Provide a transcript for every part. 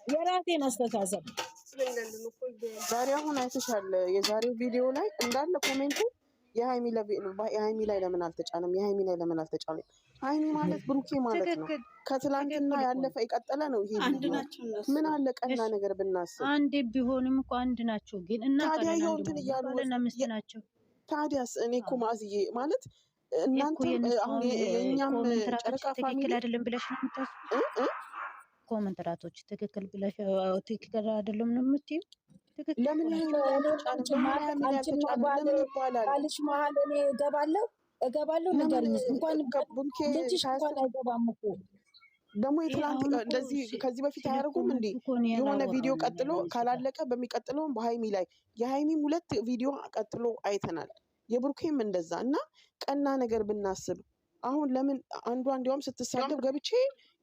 የራሴን አስተሳሰብ ዛሬ አሁን አይተሻል። የዛሬው ቪዲዮ ላይ እንዳለ ኮሜንቱ የሃይሚ ላይ ለምን አልተጫለም? የሃይሚ ላይ ለምን አልተጫለም? ሃይሚ ማለት ብሩኬ ማለት ነው። ከትላንትና ያለፈ የቀጠለ ነው ይሄ ቪዲዮ። ምን አለ ቀና ነገር ብናስብ። አንድ ቢሆንም እኮ አንድ ናቸው ግን እና ታዲያ ይሁን እያሉ ናቸው። ታዲያስ እኔ እኮ ማዝዬ ማለት እናንተ አሁን የኛም ጨረቃ ፋሚሊ አይደለም ብለሽ ነው የምታስበው? ኮሜንትራቶች ትክክል ብለሽ ትክክል አይደለም ነው የምትይው? ለምን ባልሽ መሀል እኔ እገባለሁ ንገሪኝ። እንኳን ልጅሽ እንኳን አይገባም እኮ ደግሞ የትላንት እንደዚህ ከዚህ በፊት አያደርጉም እንዴ? የሆነ ቪዲዮ ቀጥሎ ካላለቀ በሚቀጥለውም በሃይሚ ላይ የሃይሚም 2 ቪዲዮ ቀጥሎ አይተናል። የብሩኬም እንደዛ እና ቀና ነገር ብናስብ አሁን ለምን አንዷ እንዲያውም ስትሳደብ ገብቼ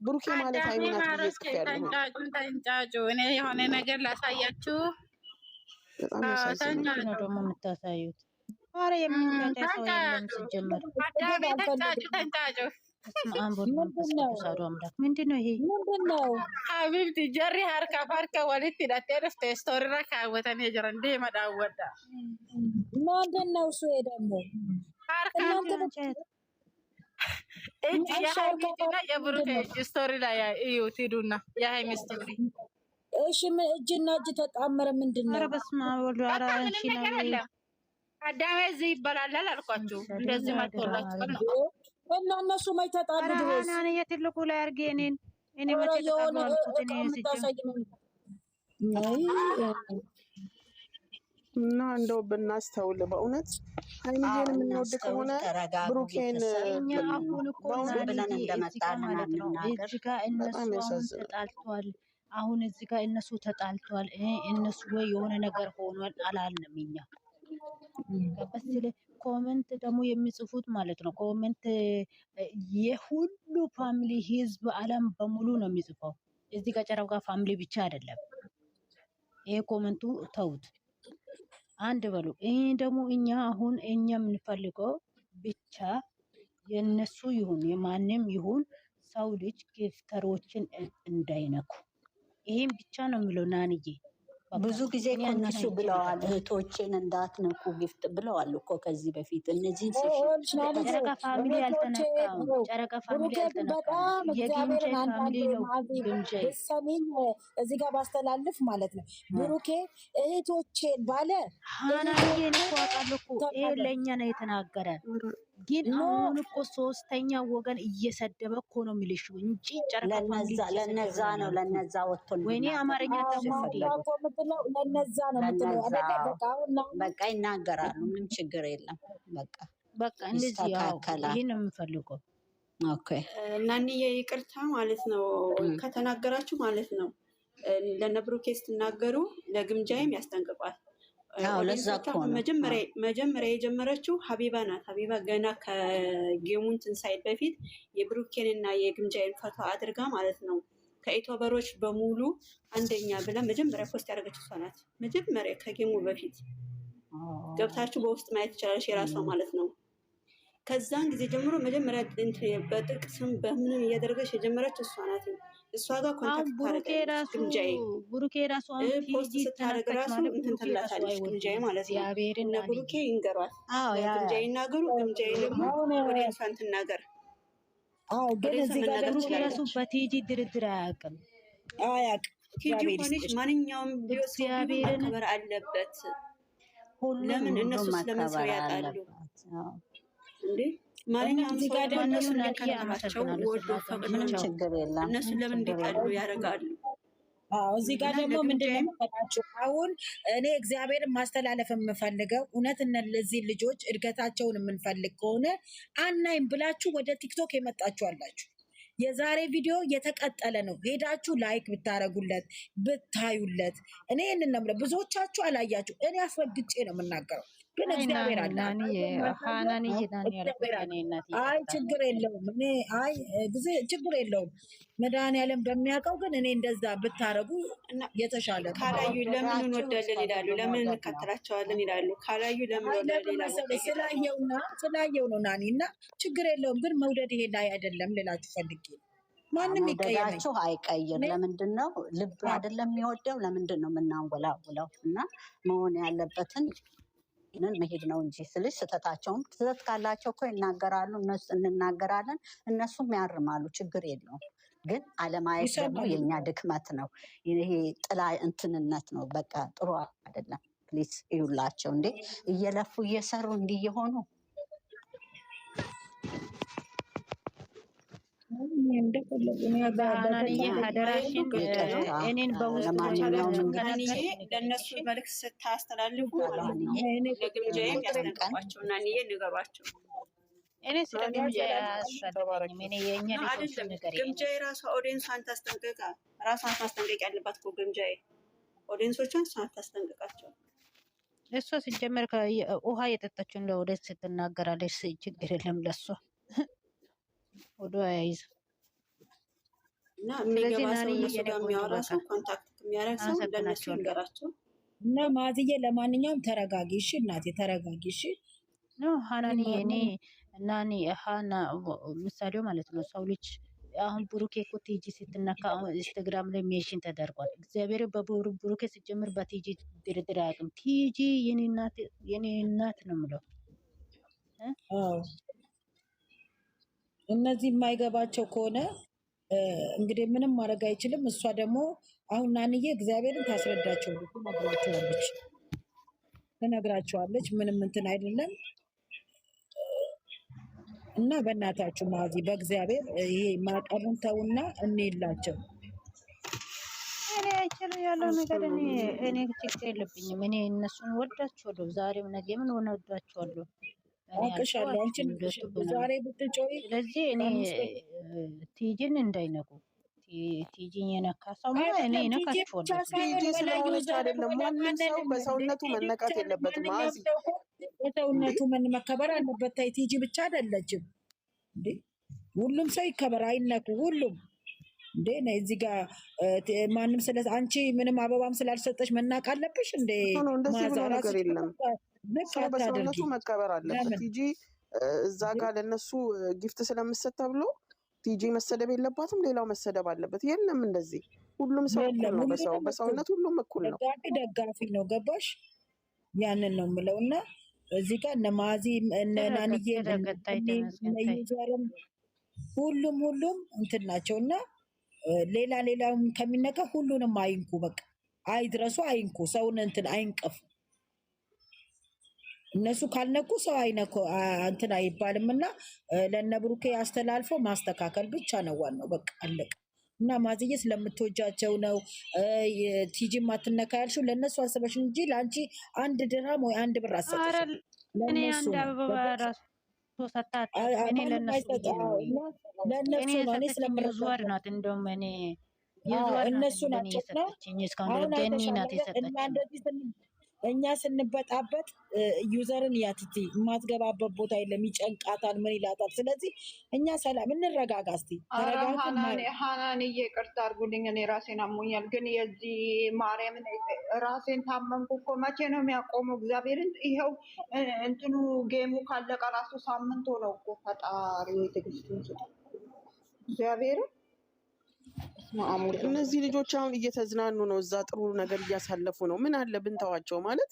ብሩኬ ማለት ሃይሚ ናት ብዬ ጽፌያለሁ። ተንጫጩ እኔ የሆነ ነገር ላሳያችሁ። በጣም ያሳዝናል ነው ደግሞ የምታሳዩት። ኧረ የሚንጫጫ ሰው የለም ሲጀመር። ተንጫጩ ምንድነው ይሄ? ሀቢብቲ ጀሪ ሀርካ ፋርካ ወሊት ዳቴ ደፍተ ስቶሪራ ካወተን የጀረን ዴ መዳወዳ ምንድነው እሱ? ደግሞ እጅ የሀይሚና የብሩኬ ስቶሪ ላይ እዩት ሂዱና የሀይሚ ስቶሪ። እሺ ምን እጅና እጅ ተጣመረ? ምንድነው? ኧረ በስመ አብ ወልድ ኧረ አንቺ ነው አዳሜ እዚህ ይበላል አልኳችሁ። እንደዚህ መጥቶላችሁ ነው እና እነሱ ማይ ተጣሉ ድረስ አና የትልቁ ላይ አርጌ እኔ መቼ ተጣሉ አልኩት። እኔ እና እንደው ብናስተውል በእውነት ሃይሚዬን የምንወድ ከሆነ ብሩኬን አሁን እኮ ብለን እንደመጣን ማለት ነው። እዚህ ጋር እነሱ ተጣልቷል። አሁን እዚህ ጋር እነሱ ተጣልቷል። እነሱ ወይ የሆነ ነገር ሆኗል አላልንም እኛ። በስለ ኮሜንት ደግሞ የሚጽፉት ማለት ነው። ኮሜንት የሁሉ ፋሚሊ ህዝብ ዓለም በሙሉ ነው የሚጽፈው። እዚህ ጋር ጨረቃ ፋሚሊ ብቻ አይደለም። ይሄ ኮሜንቱ ተውት አንድ በሉ። ይሄ ደግሞ እኛ አሁን የምንፈልገው ብቻ የነሱ ይሁን የማንም ይሁን ሰው ልጅ ጊፍተሮችን እንዳይነኩ ይሄን ብቻ ነው የሚለው ናንዬ። ብዙ ጊዜ እኮ እነሱ ብለዋል፣ እህቶችን እንዳትነኩ ጊፍት ብለዋል እኮ ከዚህ በፊት። እነዚህ ጨረቃ ፋሚሊ ያልተነካው ጨረቃ ፋሚሊ ያልተነካው የግምጃ ፋሚሊ ነው። ግምጃ ሰሚን እዚህ ጋር ባስተላልፍ ማለት ነው። ብሩኬ እህቶችን ባለ ሃናዬ ነው አቃልኩ ይሄ ለኛ ነው የተናገረ። ግን አሁን እኮ ሶስተኛ ወገን እየሰደበ እኮ ነው የሚልሽ እንጂ ጨረቃ ፋሚሊ ለነዛ ነው ለነዛ ወጥቶልኝ ወይኔ አማርኛ ተማሪ ለነዛ ነው የምትለው አይደል? በቃ ይናገራሉ። ምንም ችግር የለም። በቃ እንደዚህ ያው ይሄን ነው የምፈልገው። ኦኬ እናንዬ ይቅርታ ማለት ነው ከተናገራችሁ ማለት ነው። ለነብሩኬ ስትናገሩ ለግምጃይም ያስጠንቅቋል። ለዛ እኮ ነው መጀመሪያ የጀመረችው ሀቢባ ናት። ሀቢባ ገና ከጌሙን ትንሳኤ በፊት የብሩኬንና የግምጃይን ፈቶ አድርጋ ማለት ነው ከኢትዮበሮች በሙሉ አንደኛ ብላ መጀመሪያ ፖስት ያደረገችው እሷ ናት። መጀመሪያ ከጌሙ በፊት ገብታችሁ በውስጥ ማየት ይቻላል፣ የራሷ ማለት ነው። ከዛን ጊዜ ጀምሮ መጀመሪያ በጥቅስም በምንም እያደረገች የጀመረችው እሷ ናት። እሷ ጋር ኮንታክት ታደርጋለች። ግምጃዬ ብሩኬ ራሱ ፖስት ስታደርግ ራሱ እንትን ትላታለች። ግምጃዬ ማለት ነው። እና ብሩኬ ይንገሯል፣ ግምጃዬ ይናገሩ። ግምጃዬ ደግሞ ወደ እሷን ትናገር። ግን እዚህ ጋር ብሩኬ ራሱ በቲጂ ድርድር አያውቅም። ቲጂ ሆነች ማንኛውም ቢሆን መከበር አለበት። ለምን እነሱ ስለመሰው ያጣሉ እንዴ? ማንኛውም ሰው ደግሞ እነሱን ያከብራቸው ወዶ ፈቅዶ ችግር የለም። እነሱ ለምን እንዲጣሉ ያደርጋሉ? እዚህ ጋር ደግሞ ምንድነው መጣችሁ? አሁን እኔ እግዚአብሔርን ማስተላለፍ የምፈልገው እውነት እነዚህ ልጆች እድገታቸውን የምንፈልግ ከሆነ አናይም ብላችሁ ወደ ቲክቶክ የመጣችሁ አላችሁ። የዛሬ ቪዲዮ የተቀጠለ ነው። ሄዳችሁ ላይክ ብታረጉለት ብታዩለት። እኔ ይህንን ነው የምለው። ብዙዎቻችሁ አላያችሁ። እኔ አስረግጬ ነው የምናገረው። ግን እግዚአብሔር አለ። አይ ችግር የለውም። እኔ አይ ጊዜ ችግር የለውም። መድኃኒዓለም በሚያውቀው ግን እኔ እንደዛ ብታረጉ የተሻለ። ካላዩ ለምን እንወዳለን ይላሉ፣ ለምን እንከተላቸዋለን ይላሉ። ካላዩ ለምን እንወዳለን ይላሉ። ስላየው ነው ናኒ። እና ችግር የለውም። ግን መውደድ ይሄ ላይ አይደለም ልላችሁ ፈልጌ ማንም ይቀየመኝ መውደዳችሁ አይቀይር። ለምንድን ነው ልብ አይደለም የሚወደው? ለምንድን ነው የምናንወላውለው? እና መሆን ያለበትን መሄድ ነው እንጂ ስልሽ ስህተት ካላቸው እኮ ይናገራሉ፣ እንናገራለን፣ እነሱም ያርማሉ፣ ችግር የለውም። ግን አለማየት ደግሞ የኛ ድክመት ነው። ይሄ ጥላ እንትንነት ነው። በቃ ጥሩ አይደለም። ፕሊስ ይውላቸው እንዴ እየለፉ እየሰሩ እንዲህ የሆኑ ሀደራሽን እኔን በውስጥ ለእነሱ መልዕክት ስታስተላልፉ ለግምጃዬም ያስጠንቅቋቸው እና ንገሯቸው። እኔ ስለ ግምጃ ያስፈልገኝም እኔ የእኛ ልጆች ነገር ግምጃ የራሷ ኦዲየንሷን ታስጠንቅቃ ራሷን ማስጠንቀቅ ያለባት እኮ ግምጃዬ ኦዲየንሶቿን እሷን ታስጠንቅቃቸው። እሷ ሲጀመር ውሃ የጠጣችውን ለኦዲየንስ ስትናገራለች። ችግር የለም ለእሷ ወደ ያይዝ እና የሚገባ ሰው እነሱ ጋር የሚያወራ ሰው ኮንታክት የሚያደርግ ሰው ለእነሱ ይንገራቸው። እና ማዝዬ ለማንኛውም ተረጋጊ እሺ፣ እናቴ ተረጋጊ እሺ። ኖ ሀናኒ እኔ እና እኔ ሀና ምሳሌው ማለት ነው። ሰው ልጅ አሁን ብሩኬ እኮ ቲጂ ስትነካ አሁን ኢንስታግራም ላይ ሜንሽን ተደርጓል። እግዚአብሔር በብሩኬ ሲጀምር በቲጂ ድርድር አያውቅም። ቲጂ የኔ እናት ነው የምለው። እነዚህ የማይገባቸው ከሆነ እንግዲህ ምንም ማድረግ አይችልም። እሷ ደግሞ አሁን ናንዬ እግዚአብሔርን ታስረዳቸው ትነግራቸዋለች። ምንም እንትን አይደለም። እና በእናታችሁ ማዚ በእግዚአብሔር ይሄ ማቀቡን ተውና እንይላቸው። እኔ አይችልም ያለው ነገር እኔ ችግር የለብኝም። እኔ እነሱን ወዳቸዋለሁ። ዛሬም ነገም ወዳቸዋለሁ። አውቅሻለሁ አንቺን ዛሬ ብትጮይ። ስለዚህ እኔ ቲጂን እንዳይነቁ። ቲጂን የነካ ሰው እኔ ነካቸዋለሁ። ቲጂ ስለሆነች አይደለም። ማንም ሰው በሰውነቱ መነካት የለበትም። ማዚ በሰውነቱ መከበር አለበት። ቲጂ ብቻ አይደለችም እንዴ፣ ሁሉም ሰው ይከበር፣ አይነኩ ሁሉም እንዴ ነይ እዚህ ጋር ማንም ስለ አንቺ ምንም አበባም ስላልሰጠሽ መናቅ አለብሽ እንዴ? እንደዚህ ብሎ ነገር የለም። ሰው በሰውነቱ መከበር አለበት። ቲጂ እዛ ጋር ለነሱ ጊፍት ስለምሰጥ ተብሎ ቲጂ መሰደብ የለባትም፣ ሌላው መሰደብ አለበት። የለም እንደዚህ ሁሉም ሰው እኩል ነው። በሰውነት ሁሉም እኩል ነው። ደጋፊ ነው። ገባሽ? ያንን ነው የምለው። እና እዚህ ጋር እነ ማዚ እነ ናንዬ ሁሉም እንትን ናቸው። እና ሌላው ከሚነካ ሁሉንም አይንኩ። በቃ አይድረሱ፣ አይንኩ፣ ሰውን እንትን አይንቀፉ። እነሱ ካልነኩ ሰው አይነኩ እንትን አይባልም። እና ለእነ ብሩኬ አስተላልፎ ማስተካከል ብቻ ነው ዋናው። በቃ አለቀ። እና ማዝዬ ስለምትወጃቸው ነው ቲጂ ማትነካ ያልሽው ለእነሱ አስበሽ እንጂ ለአንቺ አንድ ድርሃም ወይ አንድ ብር አሰጥሽ። ለእነሱ እነሱ ናቸው። እኛ ስንበጣበጥ ዩዘርን ያትቲ የማትገባበት ቦታ የለም። ይጨንቃታል፣ ምን ይላታል። ስለዚህ እኛ ሰላም እንረጋጋ። እስቲ ሀናንዬ ይቅርታ አድርጉልኝ፣ እኔ ራሴን አሞኛል። ግን የዚህ ማርያምን ራሴን ታመምኩ እኮ። መቼ ነው የሚያቆመው? እግዚአብሔርን ይኸው እንትኑ ጌሙ ካለቀ ራሱ ሳምንት ሆነው እኮ። ፈጣሪ ትዕግስቱን ስጥ እግዚአብሔርን። እነዚህ ልጆች አሁን እየተዝናኑ ነው፣ እዛ ጥሩ ነገር እያሳለፉ ነው። ምን አለ ብንተዋቸው? ማለት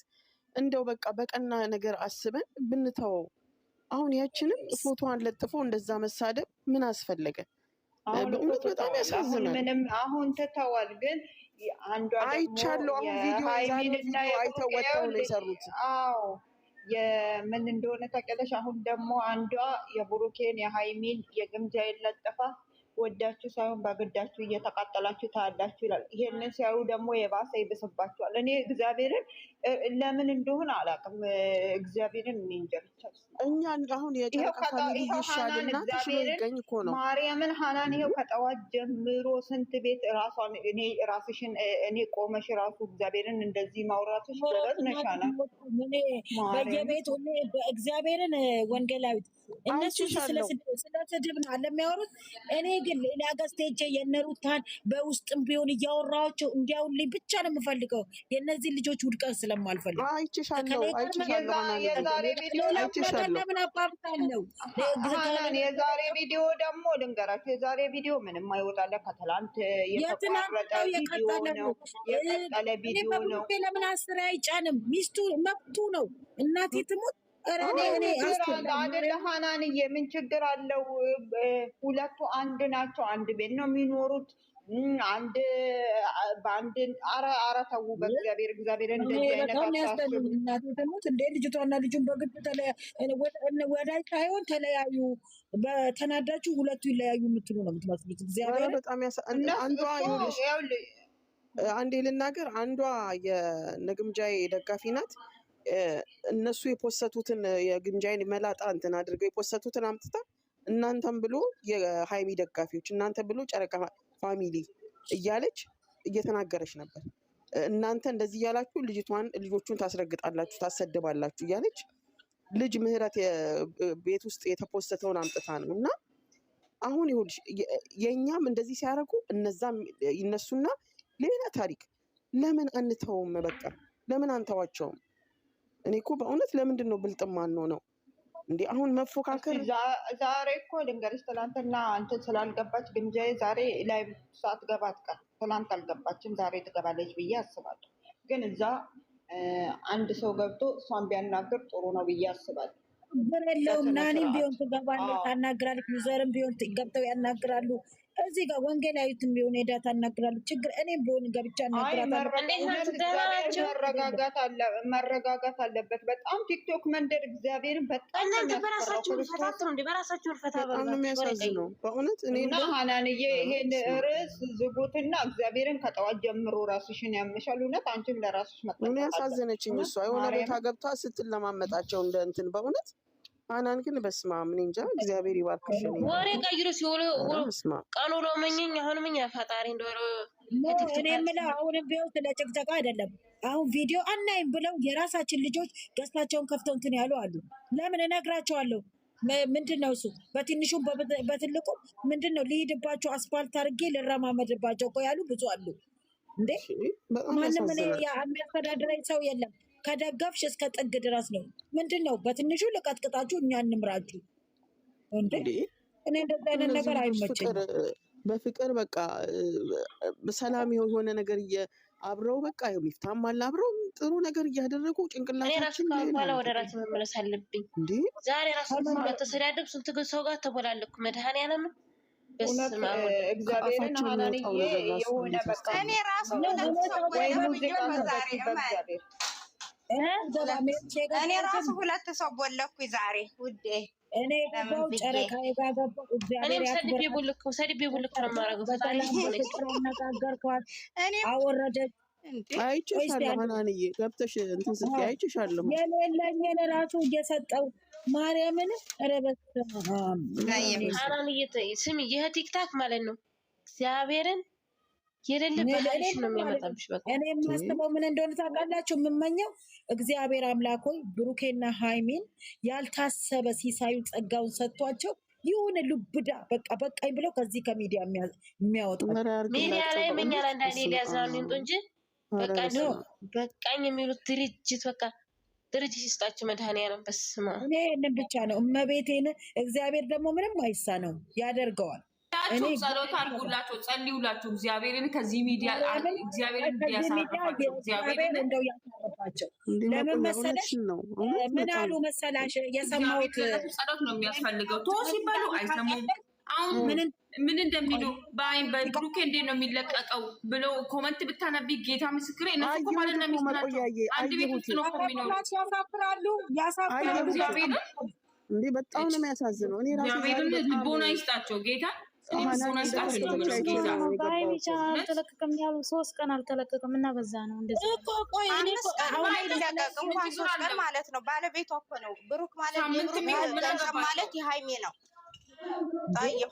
እንደው በቃ በቀና ነገር አስበን ብንተወው። አሁን ያችንም ፎቶዋን ለጥፎ እንደዛ መሳደብ ምን አስፈለገ? በእውነት በጣም ያሳዝናል። ምንም አሁን ትተዋል። ግን አንዷ አይቻለሁ። አሁን ቪዲዮ አይተው ወጥተው ነው የሰሩት። አዎ የምን እንደሆነ ታውቂያለሽ? አሁን ደግሞ አንዷ የብሩኬን የሃይሚን የግምጃ የለጠፋ ወዳችሁ ሳይሆን በግዳችሁ እየተቃጠላችሁ ታያላችሁ ይላል። ይሄንን ሲያዩ ደግሞ የባሰ ይብስባችኋል። እኔ እግዚአብሔርን ለምን እንደሆነ አላውቅም። እግዚአብሔርን እኔ እንጃ ብቻ። እኛ አሁን የጨረቃ ፋሚሊ ይሻልና ተሽሎ ይገኝ እኮ ነው። ማርያምን ሀናን ይኸው ከጠዋት ጀምሮ ስንት ቤት ራሷን ራስሽን እኔ ቆመሽ ራሱ እግዚአብሔርን እንደዚህ ማውራትሽ ገለጽ ነሻና በየቤቱ እግዚአብሔርን ወንጌላዊት እነሱ ስለ ስድብ ነው አለ የሚያወሩት። እኔ ግን ሌላ ገዝት ሄጄ የነሩታን በውስጥም ቢሆን እያወራኋቸው እንዲያውልኝ ብቻ ነው የምፈልገው። የእነዚህ ልጆች ውድቀት ስለማልፈልግ የዛሬ ቪዲዮ ደግሞ ልንገራቸው። የዛሬ ቪዲዮ ምንም አይወጣለ። ከትላንት የተቋረጠ ቪዲዮ ነው፣ የቀጠለ ቪዲዮ ነው። ለምን አስር አይጫንም? ሚስቱ መብቱ ነው። እናቴ ትሙት አይደለ ሀናንዬ፣ ምን ችግር አለው? ሁለቱ አንድ ናቸው። አንድ ቤት ነው የሚኖሩት። አንድ በአንድ ኧረ ተው በእግዚአብሔር እንደዚህ አይነት አታስቡ። እናቴ ትሙት እንደ ልጅቷና ልጁን በግድ ወዳጅ ሳይሆን ተለያዩ። በተናዳችሁ ሁለቱ ይለያዩ የምትሉ ነው የምትመስሉት። እግዚአብሔር በጣም አንዴ ልናገር። አንዷ የነግምጃዬ ደጋፊ ናት። እነሱ የፖሰቱትን የግምጃዬን መላጣ እንትን አድርገው የፖሰቱትን አምጥታ እናንተም ብሎ የሃይሚ ደጋፊዎች እናንተም ብሎ ጨረቃ ፋሚሊ እያለች እየተናገረች ነበር። እናንተ እንደዚህ እያላችሁ ልጆቹን ታስረግጣላችሁ፣ ታሰድባላችሁ እያለች ልጅ ምህረት ቤት ውስጥ የተፖሰተውን አምጥታ ነው። እና አሁን ይኸውልሽ የእኛም እንደዚህ ሲያደርጉ እነዛም ይነሱና ሌላ ታሪክ። ለምን አንተውም? በቃ ለምን አንተዋቸውም? እኔ እኮ በእውነት ለምንድን ነው ብልጥማ ነው እንዴ? አሁን መፎካከር ዛሬ እኮ ልንገርሽ፣ ትናንትና እንትን ስላልገባች ግምጃዬ ዛሬ ላይ ሳትገባ አትቀር። ትናንት አልገባችም፣ ዛሬ ትገባለች ብዬ አስባለሁ። ግን እዛ አንድ ሰው ገብቶ እሷን ቢያናግር ጥሩ ነው ብዬ አስባለሁ። ችግር የለውም። ናኒም ቢሆን ትገባለች፣ ታናግራለች። ዩዘርም ቢሆን ገብተው ያናግራሉ። እዚህ ጋር ወንጌላዊትም ቢሆን ሄዳ ታናግራለች። ችግር እኔም ቢሆን ገብቻ መረጋጋት አለበት። በጣም ቲክቶክ መንደር እግዚአብሔርን በጣም የሚያሳዝነው በእውነት እና ሀናንዬ ይሄን ርዕስ ዝጉትና እግዚአብሔርን ከጠዋት ጀምሮ ራስሽን ያመሻል። እውነት አንቺም ለራስሽ ምን ያሳዘነችኝ እሷ የሆነ ቦታ ገብታ ስትለማመጣቸው እንደ እንትን በእውነት አናን ግን በስመ አብ እኔ እንጃ። እግዚአብሔር ይባርክሽ። ወሬ ቀይሩ ሲወሉ ቀኑ ለመኘኝ አሁን ምን ያፈጣሪ እንደሆነ እኔ የምለው አሁንም ቢሆን ስለ ጭቅጨቃ አይደለም። አሁን ቪዲዮ አናይም ብለው የራሳችን ልጆች ገዝታቸውን ከፍተው እንትን ያሉ አሉ። ለምን እነግራቸዋለሁ። ምንድን ነው እሱ በትንሹም በትልቁ ምንድን ነው ልሂድባቸው አስፋልት አድርጌ ልረማመድባቸው እኮ ያሉ ብዙ አሉ። እንዴ ማንም እኔ የሚያስተዳድረኝ ሰው የለም። ከደገፍሽ እስከ ጥግ ድረስ ነው። ምንድን ነው በትንሹ ልቀጥቅጣችሁ እኛ እንምራችሁ እንዴ? እኔ እንደዚህ አይነት ነገር አይመቸኝም። በፍቅር በቃ በሰላም የሆነ ነገር አብረው በቃ የሚፍታም አለ አብረው ጥሩ ነገር እያደረጉ ጭንቅላታችን በኋላ ወደ ራስ መመለስ አለብኝ። ዛሬ ራሱ ለተሰዳደብ ስንት ሰው ጋር ተቦላለኩ። መድኃኒዓለም እግዚአብሔርን ሀናንዬ የሆነ በቃ እኔ ራሱ እኔ ራሱ ሁለት ሰው ቦለኩ ዛሬ ውዴ። እኔ ገባው ጨረቃ የጋገባው እግዚአብሔር ሰድቤ ቡልክ ነው የማደርገው። ተነጋገርኳት፣ አወረደች። አይቼሻለሁ ሀናንዬ ገብተሽ እንትን ስትይ አይቼሻለሁ። የሌለኝን ራሱ እየሰጠው ማርያምን ረበስተ ሀናንዬ ስሚ፣ ይህ ቲክታክ ማለት ነው እግዚአብሔርን የሌለ ባህልሽ ነው የሚያመጣብሽ። በቃ እኔ የማስበው ምን እንደሆነ ታውቃላችሁ? የምመኘው እግዚአብሔር አምላክ ሆይ ብሩኬና ሃይሚን ያልታሰበ ሲሳዩ ጸጋውን ሰጥቷቸው ይሁን ልብዳ በቃ በቃኝ ብለው ከዚህ ከሚዲያ የሚያወጡ ሚዲያ ላይ መኛል አንዳንዴ ሊያዝናኑ ይምጡ እንጂ በቃ ነው በቃኝ የሚሉት ድርጅት በቃ ድርጅት ይስጣቸው መድኃኒዓለም። በስመ አብ እኔ ይህንን ብቻ ነው እመቤቴን። እግዚአብሔር ደግሞ ምንም አይሳነው ያደርገዋል። ጸሎት አድርጉላቸው፣ ጸልዩላቸው። እግዚአብሔርን ከዚህ ሚዲያ እግዚአብሔርን እንዲያሳርፋቸው እግዚአብሔርን እንደው ያሳርፋቸው። ለምን መሰለሽ? ምን አሉ መሰላሽ? የሰማሁት ጸሎት ነው የሚያስፈልገው። ቶ ሲባሉ አይሰሙም። አሁን ምን እንደሚሉ በብሩኬ እንዴት ነው የሚለቀቀው ብለው ኮመንት ብታነቢ ጌታ ምስክሬ እነሱ እኮ ባልና ሚስት ናቸው። አንድ ቤት ውስጥ ነው የሚኖሩት። ያሳፍራሉ። እግዚአብሔርን እንዴ በጣም ነው የሚያሳዝነው። እኔ ራሴ እግዚአብሔርን ልቦና ይስጣቸው ጌታ በሀይሚ ቻናል አልተለቀቀም ያሉ 3 ቀን አልተለቀቀም እና በዛ ነው እንደዚህ እንኳን 3 ቀን ማለት ነው። ባለቤቷ እኮ ነው ብሩክ ማለት ገንዘብ ማለት የሀይሚ ነው።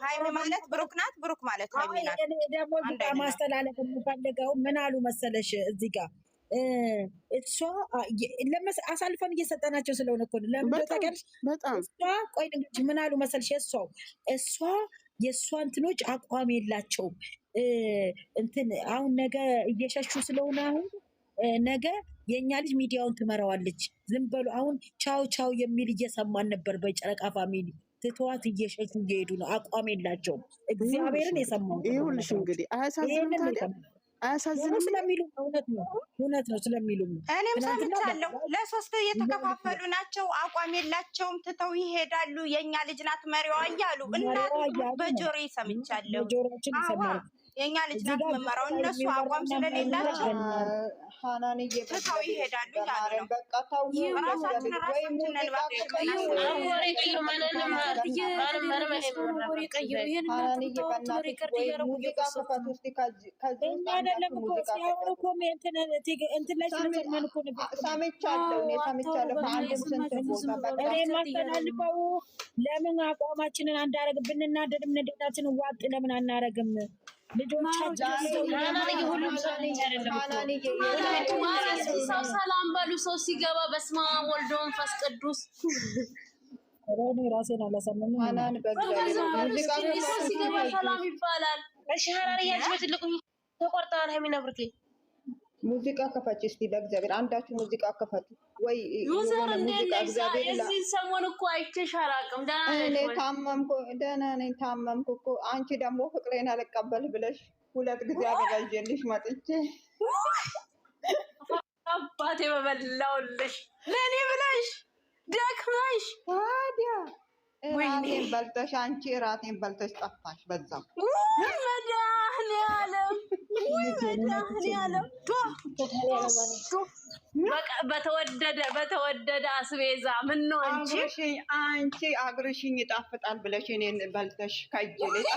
ሃይሚ ማለት ብሩክ ናት፣ ብሩክ ማለት ሃይሚ ናት። ደግሞ ማስተላለፍ የምፈልገው ምን አሉ መሰለሽ? እዚህ ጋር እሷ አሳልፈን እየሰጠናቸው ስለሆነ እኮ ነው። ለምን ታውቂያለሽ? እሷ ቆይ ምን አሉ መሰልሽ? እሷ የእሷ እንትኖች አቋም የላቸውም። እንትን አሁን ነገ እየሸሹ ስለሆነ አሁን ነገ የእኛ ልጅ ሚዲያውን ትመራዋለች። ዝም በሉ አሁን ቻው ቻው የሚል እየሰማን ነበር። በጨረቃ ፋሚሊ ትተዋት እየሸሹ እየሄዱ ነው። አቋም የላቸውም። እግዚአብሔርን የሰማው ይኸውልሽ እንግዲህ አያሳዝንም ታዲያ? አያሳዝንም? ስለሚሉ እውነት ነው ስለሚሉ እኔም ሰምቻለሁ። ለሶስት የተከፋፈሉ ናቸው። አቋም የላቸውም። ትተው ይሄዳሉ። የእኛ ልጅ ናት መሪዋ እያሉ እናቱ በጆሮዬ ሰምቻለሁ። የእኛ ልጅ ናት መመራው። እነሱ አቋም ስለሌላቸው ትተው ይሄዳሉ እያሉ ነው። ራሳችን ለምን አቋማችንን አንዳረግም? ብንናደድም ንዴታችንን ዋጥ ለምን አናረግም? ሰላም በሉ። ሰው ሲገባ በስመ አብ ወወልድ ወመንፈስ ቅዱስ ራሴን አላሰማም። ሰው ሲገባ ሰላም ይባላል። እሺ ሀናን እያልሽ በትልቁ ተቆርጠዋል። ሀይሚና ብሩኬ ሙዚቃ ከፈች እስቲ ለእግዚአብሔር አንዳችሁ ሙዚቃ ከፈቱ ወይ ዩዘር እንደዚህ እዚህ ሰሞን እኮ አይቼሽ አላውቅም። ደህና ነኝ ታመምኩ እኮ አንቺ ደግሞ ፍቅሬን አልቀበል ብለሽ 2 ጊዜ አበባየልሽ መጥቼ አባቴ በበላውልሽ ለኔ ብለሽ ደክመሽ ታዲያ እራቴን በልተሽ አንቺ እራቴን በልተሽ ጠፋሽ። በዛው መድኃኒዓለም በተወደደ አስቤዛ ምን ነው አንቺ አግርሽኝ ይጣፍጣል ብለሽ እኔን በልተሽ ከጅልሽ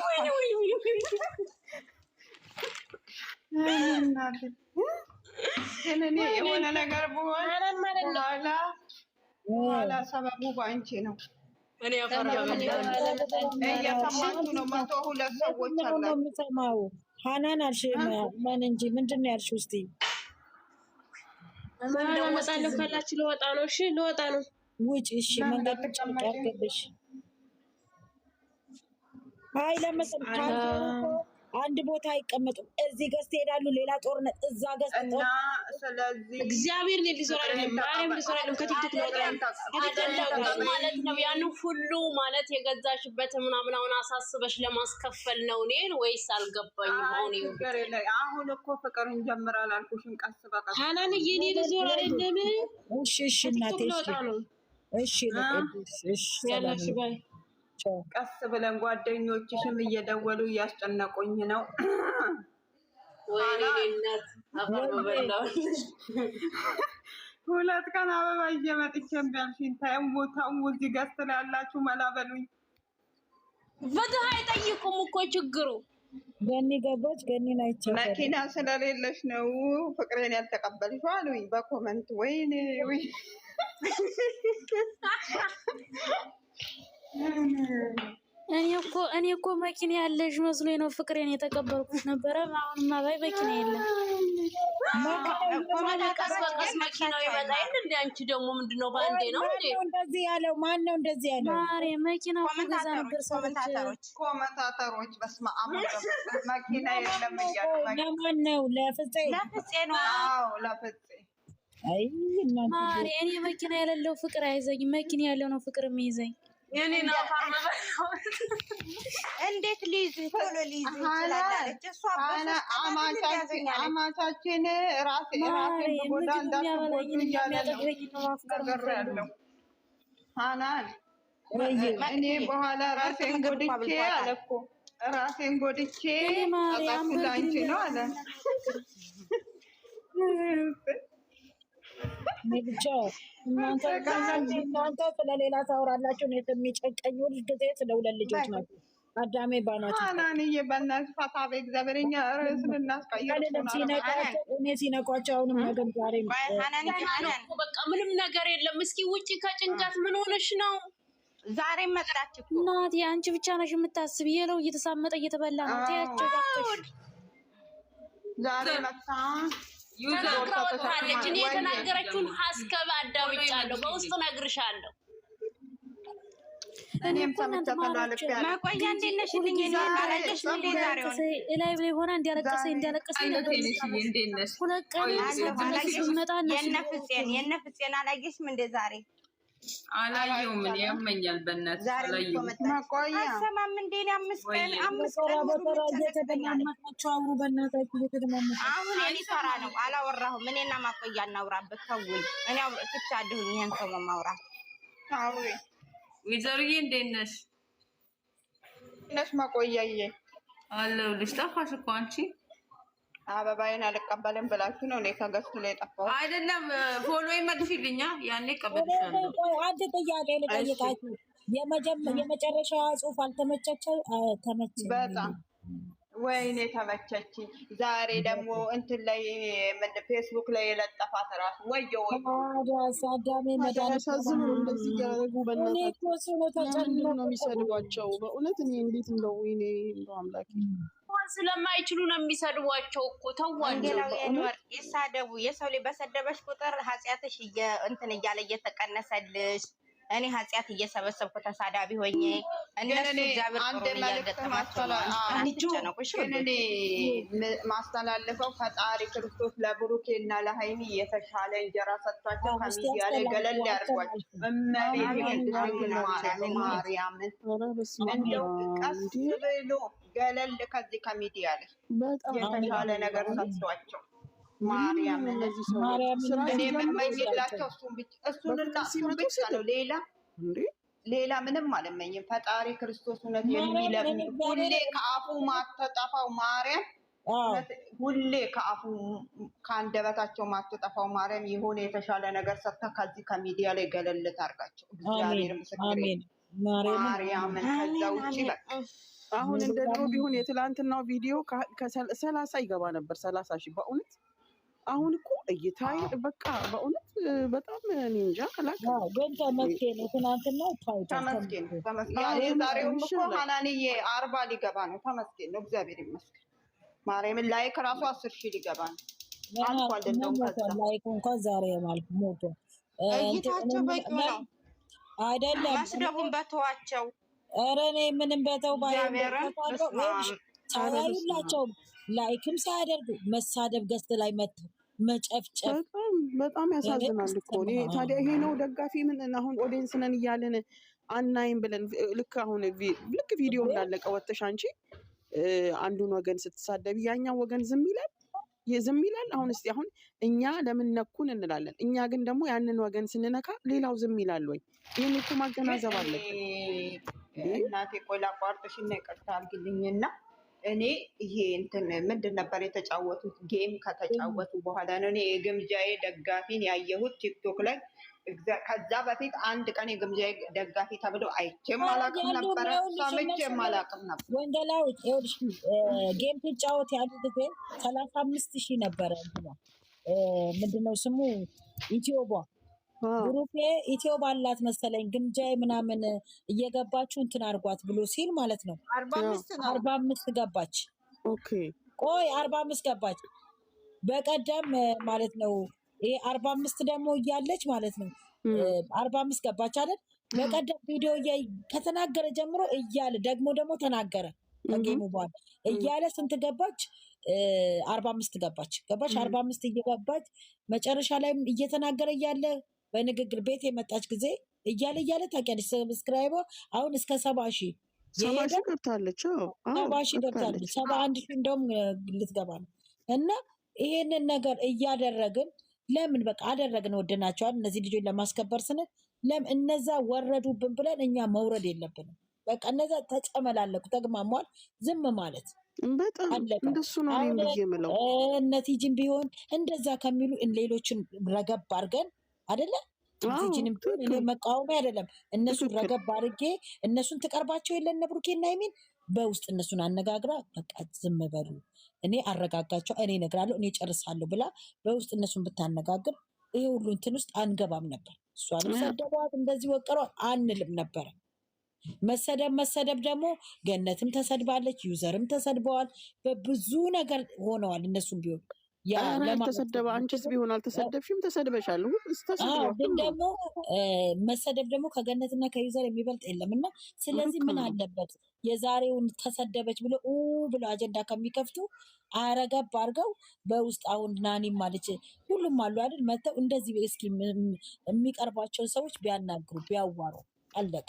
ግን እኔ የሆነ ነገር ብሆን በኋላ ሰበቡ በአንቺ ነው። እየሰማችሁ ነው። 102 ሰዎች አሉ። ሀናን አልሽ ማን እንጂ ምንድን ነው ያልሽው? እስኪ እንደወጣለሁ ካላችሁ ልወጣ ነው። እሺ ልወጣ ነው። ውጭ እሺ። መንገድ ጨርቀብሽ አይ ለመሰል አንድ ቦታ አይቀመጡም። እዚህ ገዝት ይሄዳሉ። ሌላ ጦርነት እዛ ገዝት እና ስለዚህ እግዚአብሔር ሊሰራ ከቲክቶክ ማለት ነው። ያን ሁሉ ማለት የገዛሽበት ምናምን አሁን አሳስበሽ ለማስከፈል ነው እኔን ወይስ አልገባኝም። አሁን እኮ ፍቅር እንጀምራለን አልኩሽም። ቀስ በቀስ ሀናን የኔ ልዞር አይደለም። እሺ እናቴ እሺ እሺ ያላሽ ባይ ቀስ ብለን ጓደኞችሽም እየደወሉ እያስጨነቁኝ ነው። ወይኔ እናት አፈር በበላው 2 ቀን አበባ እየመጥቼም ቢያልሽኝ ታው እዚህ ገዝት ላይ ያላችሁ መላበሉኝ። ፍትህ አይጠይቁም እኮ ችግሩ። ገኒ ገባች። ገኒን አይቻልም። መኪና ስለሌለሽ ነው ፍቅሬን ያልተቀበልሽው አሉኝ በኮመንት። ወይኔ ወይ እኔ እኮ መኪና ያለሽ መስሎኝ ነው ፍቅሬን የተቀበልኩት ነበረ። አሁንማ ባይ መኪና የለም። ቀስ በቀስ መኪናው ይመጣል። እንደ አንቺ ደግሞ ምንድነው በአንዴ ነው እንዴ እንደዚህ ያለው? ማን ነው እንደዚህ ያለው? ማሬ መኪና ገዛ ነበር። ኮመንታተሮች በስመ አብ መኪና የለም እያሉ ለማን ነው? ለፍፄ ነው። አዎ ለፍፄ። አይ ማሬ እኔ መኪና የሌለው ፍቅር አይዘኝም። መኪና ያለው ነው ፍቅር የሚይዘኝ። የኔና እንዴት ሊይዝ ቶሎ ሊይዝ ይችላል? እሷ አማቻችን ራሴ ጎዳ እንዳትጎዱ እያለ ነው። ሀናን እኔ በኋላ ራሴን ጎድቼ አለ እኮ ራሴን ጎድቼ አጣኩት አንቺ ነው አለ። ብቻ እናንተ ስለሌላ ታወራላችሁ። እኔ የሚጨቀኝ ጊዜ ስለ 2 ልጆች ናቸው። አዳሜ ባናችሁ ሀናንዬ በእናትሽ ፈታ በእግዚአብሔር እኛ ርዕስን እናስቀይር። እኔ ሲነቋቸው አሁንም ነገም ዛሬ በቃ ምንም ነገር የለም። እስኪ ውጪ ከጭንቀት ምን ሆነሽ ነው? ዛሬ መጣች እኮ እናቴ። አንቺ ብቻ ነሽ የምታስብ። የለው እየተሳመጠ እየተበላ ነው። ታያቸው ባክሽ። ዛሬ መጣ ተናግራ ወጥታለች። እኔ የተናገረችውን ሀስከብ አዳምጫለሁ፣ በውስጥ ነግርሻለሁ። እኔም ሰምቻለሁ። ማቆያ እንዴት ነሽ? ልኝ እኔ አላየሽ እንዴ? ዛሬውን ላይ ላይ ሆና እንዲያለቀሰ ሁለት ቀን የነፍሴን አላየሽም እንዴ? ዛሬ አላየሁም። እኔ ያመኛል በእናትሽ አላየሁም። ማቆያ አሰማም እንዴ? እኔ አምስት ቀን አሁን እኔ ሰራ ነው አላወራሁም። እኔና ማቆያ እናውራበት ተውኝ። እኔ ትቻለሁ ይሄን ሰው ማውራት አውሪ። ወይዘሮዬ እንዴት ነሽ? ማቆያዬ አለሁልሽ። ጠፋሽ እኮ አንቺ። አበባዬን አልቀበልም ብላችሁ ነው እኔ ከገዝቱ ላይ ጠፋሁት። አይደለም ፎሎ ይመልሽልኛ፣ ያኔ ቀበልሻለሁ። አንድ ጥያቄ ልጠይቃችሁ። የመጨረሻ ጽሑፍ አልተመቸቸው? ተመቸኝ በጣም ወይኔ ተመቸች። ዛሬ ደግሞ እንትን ላይ ፌስቡክ ላይ የለጠፋት ራሱ ወዮ ሳዳሜ መዳሳዝም እንደዚህ ያደረጉ በእናታቸው ነው የሚሰድቧቸው። በእውነት እኔ እንዴት እንደው ወይኔ እንደው አምላኬ ስለማይችሉ ነው የሚሰድቧቸው እኮ ተዋቸው። ይሳደቡ። የሰው ላይ በሰደበሽ ቁጥር ኃጢአትሽ እንትን እያለ እየተቀነሰልሽ እኔ ኃጢአት እየሰበሰብኩ ተሳዳቢ ሆኜ እነሱ እግዚአብሔር ማስተላለፈው ፈጣሪ ክርስቶስ ለብሩኬ እና ለሃይሚ የተሻለ እንጀራ ሰጥቷቸው ከሚዲያ ላይ ገለል ያርጓቸው። ማርያምን እንደው ቀስ ብሎ ገለል ከዚህ ከሚዲያ ላይ የተሻለ ነገር ሰጥቷቸው ማርያም እነዚህ ሰዎች እኔ የምመኝላቸው እሱን ብቻ ነው። ሌላ ምንም አልመኝም። ፈጣሪ ክርስቶስ እውነት የሚለምን ሁሌ ከአፉ ማትጠፋው ማርያም፣ ሁሌ ከአፉ ከአንደበታቸው ማትጠፋው ማርያም የሆነ የተሻለ ነገር ሰጥታ ከዚህ ከሚዲያ ላይ ገለል ታርጋቸው። እግዚአብሔር ምስክሬ ማርያምን። ከዛ ውጭ በቃ አሁን እንደ ድሮ ቢሆን የትላንትናው ቪዲዮ ከ30 ይገባ ነበር 30 ሺህ በእውነት። አሁን እኮ እይታይ በቃ በእውነት በጣም እኔ እንጃ አላውቅም። ግን ተመስገን ትናንትና ተመስገን የዛሬውም እኮ ሀናንዬ 40 ሊገባ ነው። ተመስገን ነው፣ እግዚአብሔር ይመስገን። ማርያምን ላይክ ራሱ 10 ሺህ ሊገባ ነው። አልኳል እንደውም ከዛ ላይክ እንኳን ዛሬ ማለት ሞቶ እይታቸው በቂ ነው አይደለም። መስደቡን በተዋቸው። ኧረ እኔ ምንም በተው ሳያዩላቸው ላይክም ሳያደርጉ መሳደብ ገዝት ላይ መጥተው መጨፍጨፍ በጣም ያሳዝናል እኮ። ታዲያ ይሄ ነው ደጋፊ? ምን አሁን ኦዲየንስ ነን እያለን አናይም ብለን ልክ አሁን ልክ ቪዲዮ እንዳለቀ ወጥተሽ አንቺ አንዱን ወገን ስትሳደቢ ያኛው ወገን ዝም ይላል። አሁን እስቲ አሁን እኛ ለምን ነኩን እንላለን። እኛ ግን ደግሞ ያንን ወገን ስንነካ ሌላው ዝም ይላል ወይ? ይህን እኮ ማገናዘብ አለብን። እናቴ ቆይ ላቋርጥሽ እና ይቅርታ አድርጊልኝና እኔ ይሄ እንትን ምንድን ነበር የተጫወቱት ጌም ከተጫወቱ በኋላ ነው እኔ የግምጃዬ ደጋፊን ያየሁት ቲክቶክ ላይ። ከዛ በፊት አንድ ቀን የግምጃዬ ደጋፊ ተብሎ አይቼም አላውቅም ነበረ፣ ሰምቼም አላውቅም ነበር። ወንጌላዊት ይኸውልሽ ጌም ትጫወት ያሉት ጊዜ 35 ሺህ ነበረ። ምንድነው ስሙ ኢትዮቧ ግሩፔ ኢትዮ ባላት መሰለኝ ግምጃዬ ምናምን እየገባችሁ እንትን አድርጓት ብሎ ሲል ማለት ነው 45 ገባች። ቆይ 45 ገባች በቀደም ማለት ነው። ይሄ 45 ደግሞ እያለች ማለት ነው 45 ገባች አይደል? በቀደም ቪዲዮ ከተናገረ ጀምሮ እያለ ደግሞ ተናገረ ከጌሙ በኋላ እያለ ስንት ገባች? 45 ገባች 45 እየገባች መጨረሻ ላይ እየተናገረ እያለ በንግግር ቤት የመጣች ጊዜ እያለ ታውቂያለሽ፣ ሰብስክራይብ አሁን እስከ 70 ሺህ ገብታለች። 70 ሺህ ገብታለች። 71 ሺህ እንደውም ልትገባ ነው። እና ይሄንን ነገር እያደረግን ለምን በቃ አደረግን ወደናቸዋል። እነዚህ ልጆች ለማስከበር ስንል ለምን እነዛ ወረዱብን ብለን እኛ መውረድ የለብንም። በቃ እነዛ ተጨመላለቁ፣ ተግማሟል። ዝም ማለት በጣም እንደሱ ነው የምለው። እነቲጅን ቢሆን እንደዛ ከሚሉ ሌሎችን ረገብ አድርገን አይደለ ቲጂንም እኔ መቃወሚያ አይደለም። እነሱን ረገብ አድርጌ እነሱን ትቀርባቸው የለ እነ ብሩኬና ሀይሚን በውስጥ እነሱን አነጋግራ በቃ ዝም በሉ እኔ አረጋጋቸው፣ እኔ እነግራለሁ፣ እኔ ጨርሳለሁ ብላ በውስጥ እነሱን ብታነጋግር ይሄ ሁሉ እንትን ውስጥ አንገባም ነበር። እሷንም ሰደቧት እንደዚህ ወቀሯት አንልም ነበረ። መሰደብ ደግሞ ገነትም ተሰድባለች፣ ዩዘርም ተሰድበዋል፣ በብዙ ነገር ሆነዋል። እነሱም ቢሆን ተሰደበ። አንቺስ ቢሆን አልተሰደብሽም? ተሰድበሻል። ግን ደግሞ መሰደብ ደግሞ ከገነትና ከዩዘር የሚበልጥ የለም እና ስለዚህ ምን አለበት የዛሬውን ተሰደበች ብሎ ብሎ አጀንዳ ከሚከፍቱ አረገብ አድርገው በውስጥ አሁን ናኒም ማለች ሁሉም አሉ አይደል መተው እንደዚህ እስኪ የሚቀርባቸውን ሰዎች ቢያናግሩ ቢያዋሩ አለቀ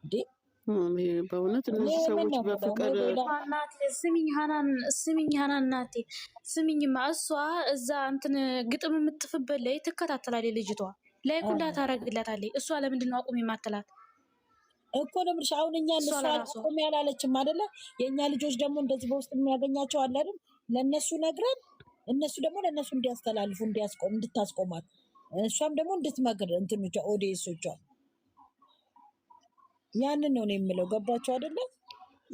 እንዴ። በእውነት እነዚህ ሰዎች በፍቅር ስሚኝ ሀናን እናቴ ስሚኝማ፣ እሷ እዛ እንትን ግጥም የምትጥፍበት ላይ ትከታተላለች ልጅቷ ላይ ኩላ ታረግላታለች። እሷ ለምንድን ነው አቁም የማትላት እኮ ለምርሽ አሁን እኛ አቁም ያላለችም አይደለ? የእኛ ልጆች ደግሞ እንደዚህ በውስጥ የሚያገኛቸው አለ አይደል? ለእነሱ ነግረን እነሱ ደግሞ ለእነሱ እንዲያስተላልፉ እንድታስቆማት እሷም ደግሞ እንድትመክር እንትኖቿ ኦዲየንሶቿ ያንን ነው የምለው። ገባችሁ አይደለ?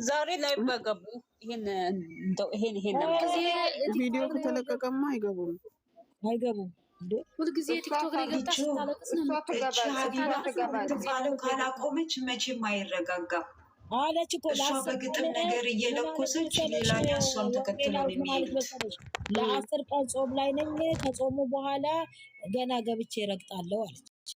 ዛሬ ላይ በገቡ ይሄን ቪዲዮ ከተለቀቀማ አይገቡም እንዴ? ሁልጊዜ ቲክቶክ ላይ ገብታ ስታለቅስ ነው። ካላቆመች መቼም አይረጋጋም አለች እኮ እሷ በግጥም ነገር እየለኮሰች ሌላ እሷን ተከትሎ ነው የሚሄዱት። ለ10 ቀን ጾም ላይ ነኝ፣ ከጾሙ በኋላ ገና ገብቼ ረግጣለሁ አለች።